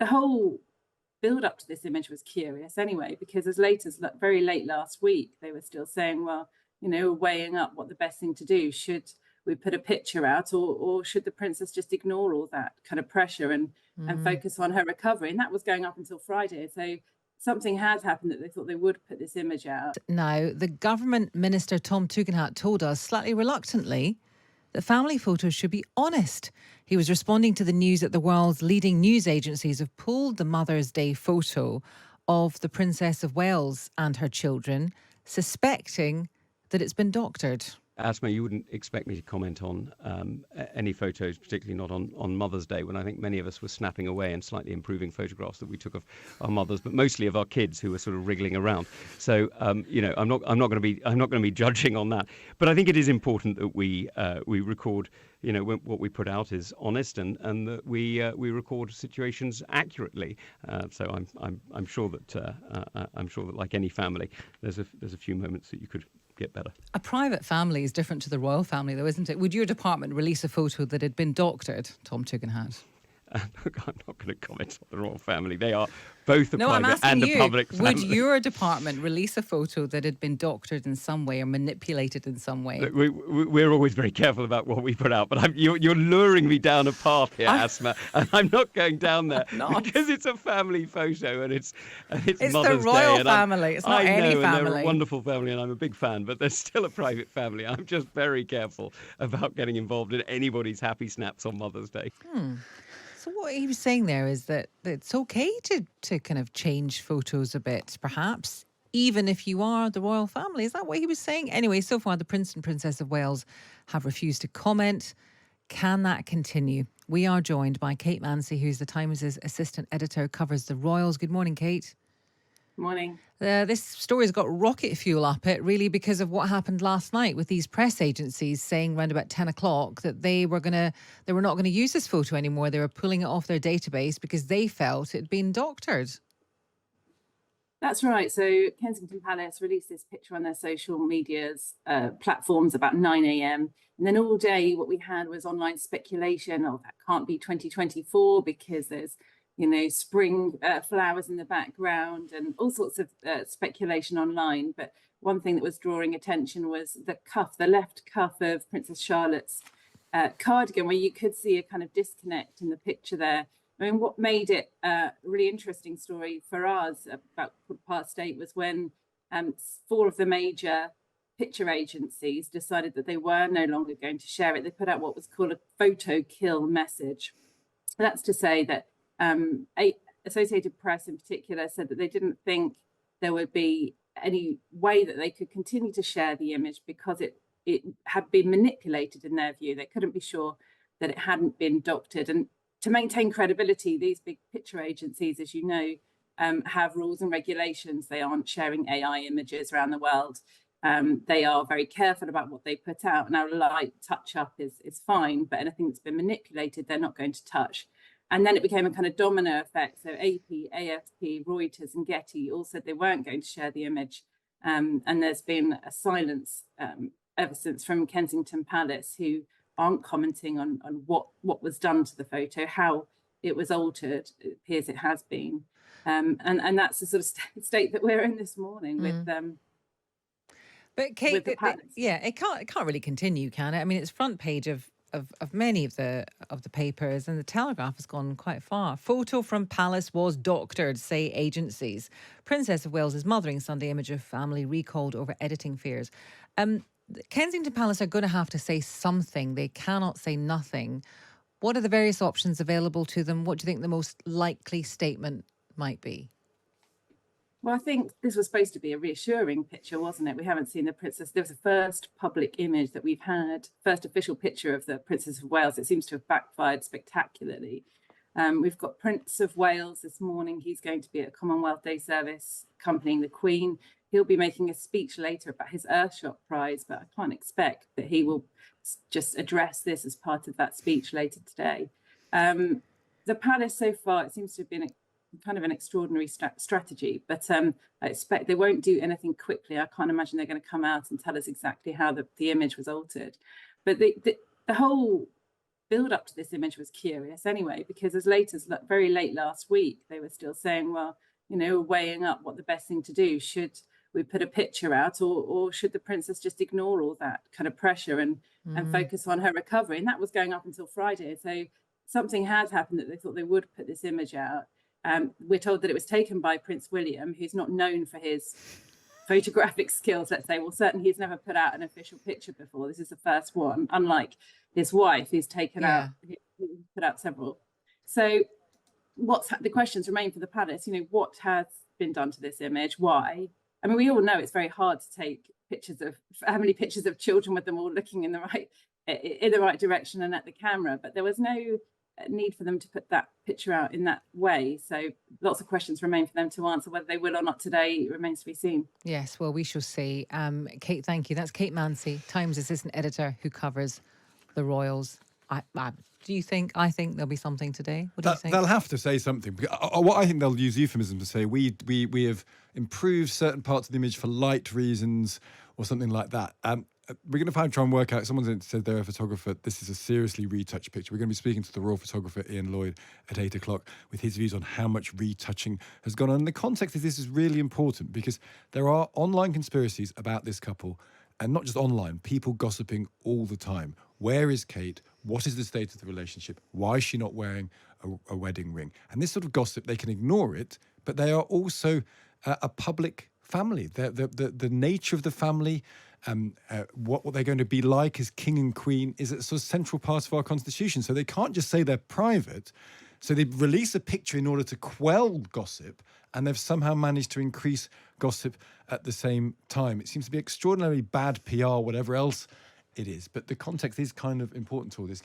the whole build up to this image was curious anyway, because as late as very late last week, they were still saying, well, weighing up what the best thing to do. Should we put a picture out, or should the princess just ignore all that kind of pressure and focus on her recovery? And that was going up until Friday. So something has happened that they thought they would put this image out. Now, the government minister, Tom Tugendhat, told us slightly reluctantly that family photos should be honest. He was responding to the news that the world's leading news agencies have pulled the Mother's Day photo of the Princess of Wales and her children, suspecting that it's been doctored. Asma, you wouldn't expect me to comment on any photos, particularly not on Mother's Day, when I think many of us were snapping away and slightly improving photographs that we took of our mothers, but mostly of our kids who were sort of wriggling around. So I'm not going to be judging on that. But I think it is important that we record. What we put out is honest, and that we record situations accurately. So I'm sure that like any family, there's a few moments that you could get better. A private family is different to the royal family, though, isn't it? Would your department release a photo that had been doctored, Tom Tugendhat? Look, I'm not going to comment on the royal family. They are both a No, private and a public family. Would your department release a photo that had been doctored in some way or manipulated in some way? Look, we're always very careful about what we put out, but you're luring me down a path here, Asma, and I'm not going down there because it's a family photo and it's Mother's Day. It's the royal family. It's not any family. And they're a wonderful family, and I'm a big fan, but they're still a private family. I'm just very careful about getting involved in anybody's happy snaps on Mother's Day. So what he was saying there is that it's okay to kind of change photos a bit, perhaps, even if you are the royal family. Is that what he was saying? Anyway, so far the Prince and Princess of Wales have refused to comment. Can that continue? We are joined by Kate Mansey, who's the Times' assistant editor, covers the royals. Good morning, Kate. Morning. This story's got rocket fuel up it, really, because of what happened last night with these press agencies saying around about 10 o'clock that they were not going to use this photo anymore. They were pulling it off their database because they felt it had been doctored. That's right. So Kensington Palace released this picture on their social medias platforms about 9 a.m. And then all day what we had was online speculation. Oh, that can't be 2024 because there's spring flowers in the background and all sorts of speculation online. But one thing that was drawing attention was the left cuff of Princess Charlotte's cardigan, where you could see a kind of disconnect in the picture there. I mean, what made it a really interesting story for us about 8:15 was when 4 of the major picture agencies decided that they were no longer going to share it. They put out what was called a photo kill message. That's to say that Associated Press in particular said that they didn't think there would be any way that they could continue to share the image because it had been manipulated in their view. They couldn't be sure that it hadn't been doctored. And to maintain credibility, these big picture agencies, as you know, have rules and regulations. They aren't sharing AI images around the world. They are very careful about what they put out. Now, light touch-up is fine, but anything that's been manipulated, they're not going to touch. And then it became a kind of domino effect. So AP, AFP, Reuters and Getty all said they weren't going to share the image. And there's been a silence ever since from Kensington Palace, who aren't commenting on what was done to the photo, how it was altered. It appears it has been. And that's the sort of state that we're in this morning with But Kate, with the it can't really continue, can it? I mean, it's front page of many of the papers, and the Telegraph has gone quite far. Photo from Palace was doctored, say agencies. Princess of Wales' mothering Sunday image of family recalled over editing fears. Kensington Palace are going to have to say something. They cannot say nothing. What are the various options available to them? What do you think the most likely statement might be? Well, I think this was supposed to be a reassuring picture, wasn't it? We haven't seen the princess. There was the first public image that we've had, first official picture of the Princess of Wales. It seems to have backfired spectacularly. We've got Prince of Wales this morning. He's going to be at a Commonwealth Day service accompanying the Queen. He'll be making a speech later about his Earthshot Prize, but I can't expect that he will just address this as part of that speech later today. The palace so far, it seems to have been kind of an extraordinary strategy, but I expect they won't do anything quickly. I can't imagine they're going to come out and tell us exactly how the image was altered. But the whole build up to this image was curious anyway, because as late as very late last week, they were still saying, well, you know, weighing up what the best thing to do. Should we put a picture out, or should the princess just ignore all that kind of pressure and focus on her recovery? And that was going up until Friday. So something has happened that they thought they would put this image out. We're told that it was taken by Prince William, who's not known for his photographic skills, let's say. Well, certainly he's never put out an official picture before. This is the first one, unlike his wife, who's taken out, who put out several. So the questions remain for the palace. You know, what has been done to this image? Why? I mean, we all know it's very hard to take pictures of family pictures of children with them all looking in the right direction and at the camera, but there was no need for them to put that picture out in that way. So lots of questions remain for them to answer. Whether they will or not today remains to be seen. Yes, well, we shall see. Kate, thank you. That's Kate Mansey, Times assistant editor, who covers the royals. Do you think? I think there'll be something today. What do you think? They'll have to say something. What I think they'll use euphemism to say, we have improved certain parts of the image for light reasons or something like that. We're going to try and work out. Someone said they're a photographer. This is a seriously retouched picture. We're going to be speaking to the royal photographer Ian Lloyd at 8 o'clock with his views on how much retouching has gone on. And the context of this is really important because there are online conspiracies about this couple, and not just online, people gossiping all the time. Where is Kate? What is the state of the relationship? Why is she not wearing a wedding ring? And this sort of gossip, they can ignore it, but they are also a public family. The nature of the family, what they're going to be like as king and queen is a sort of central part of our constitution. So they can't just say they're private. So they release a picture in order to quell gossip, and they've somehow managed to increase gossip at the same time. It seems to be extraordinarily bad PR, whatever else it is. But the context is kind of important to all this.